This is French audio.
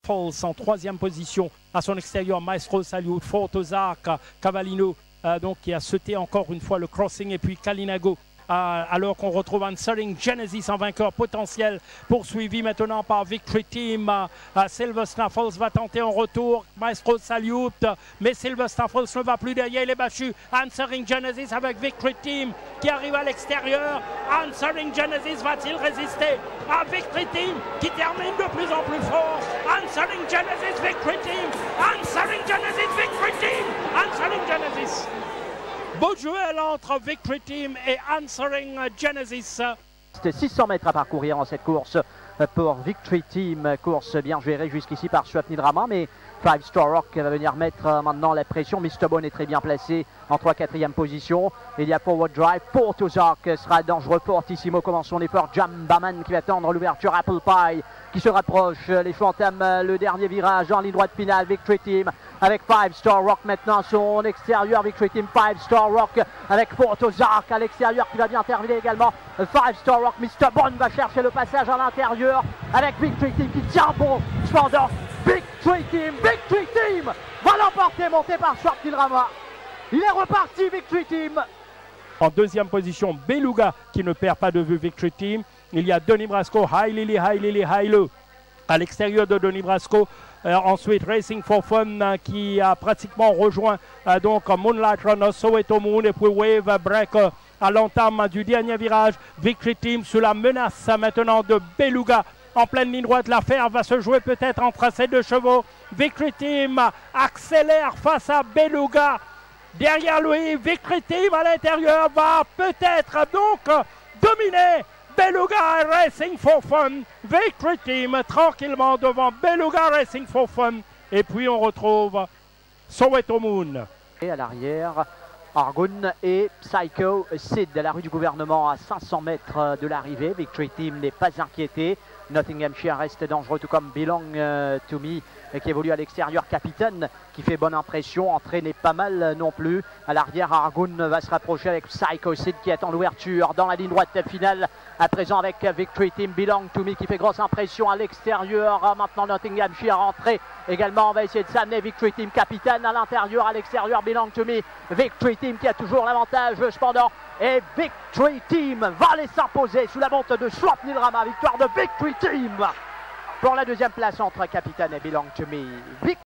Falls en troisième position. À son extérieur, Maestro Salute, Fortozark, Cavallino, donc qui a sauté encore une fois le crossing, et puis Kalinago. Alors qu'on retrouve Answering Genesis en vainqueur potentiel, poursuivi maintenant par Victory Team. Silver Snaffles va tenter en retour, Maestro Salute, mais Silver Snaffles ne va plus derrière, il est battu. Answering Genesis avec Victory Team qui arrive à l'extérieur. Answering Genesis va-t-il résister à Victory Team qui termine de plus en plus fort? Answering Genesis, Victory Team, Answering Genesis, Victory Team, Answering Genesis. Beau duel entre Victory Team et Answering Genesis. C'était 600 mètres à parcourir en cette course pour Victory Team. Course bien gérée jusqu'ici par Swapnil Rama, mais 5 Star Rock va venir mettre maintenant la pression. Mr. Bone est très bien placé en 3-4e position. Il y a Forward Drive. Fortozark sera dangereux. Fortissimo commence son effort. Jambaman qui va tendre l'ouverture. Apple Pie qui se rapproche. Les choix entament le dernier virage en ligne droite finale. Victory Team avec 5 Star Rock maintenant son extérieur. Victory Team 5 Star Rock avec Fortozark à l'extérieur qui va bien terminer également. 5 Star Rock. Mr. Bone va chercher le passage à l'intérieur avec Victory Team qui tient bon. Cependant, Victory Team va l'emporter, monté par Swapnil Rama. Il est reparti, Victory Team. En deuxième position, Beluga qui ne perd pas de vue Victory Team. Il y a Donny Brasco, High Low. À l'extérieur de Donny Brasco, ensuite Racing for Fun qui a pratiquement rejoint donc Moonlight Runner, Soweto Moon, et puis Wave Breaker à l'entame du dernier virage. Victory Team sous la menace maintenant de Beluga. En pleine ligne droite, l'affaire va se jouer peut-être entre ces deux chevaux. Victory Team accélère face à Beluga. Derrière lui, Victory Team à l'intérieur va peut-être donc dominer Beluga et Racing for Fun. Victory Team tranquillement devant Beluga Racing for Fun. Et puis on retrouve Soweto Moon. Et à l'arrière, Argoon et Psycho Sid de la rue du gouvernement à 500 mètres de l'arrivée. Victory Team n'est pas inquiété. Nottinghamshire reste dangereux, tout comme Belong to Me qui évolue à l'extérieur. Capitaine qui fait bonne impression, entraîné pas mal non plus. À l'arrière, Argoon va se rapprocher avec Psycho Sid qui attend l'ouverture dans la ligne droite finale. À présent avec Victory Team, Belong to Me qui fait grosse impression à l'extérieur. Maintenant Nottinghamshire rentré également, on va essayer de s'amener. Victory Team capitaine à l'intérieur, à l'extérieur Belong to Me. Victory Team qui a toujours l'avantage cependant. Et Victory Team va aller s'imposer sous la monte de Swapnil Rama. Victoire de Victory Team pour la deuxième place entre capitaine et Belong to Me.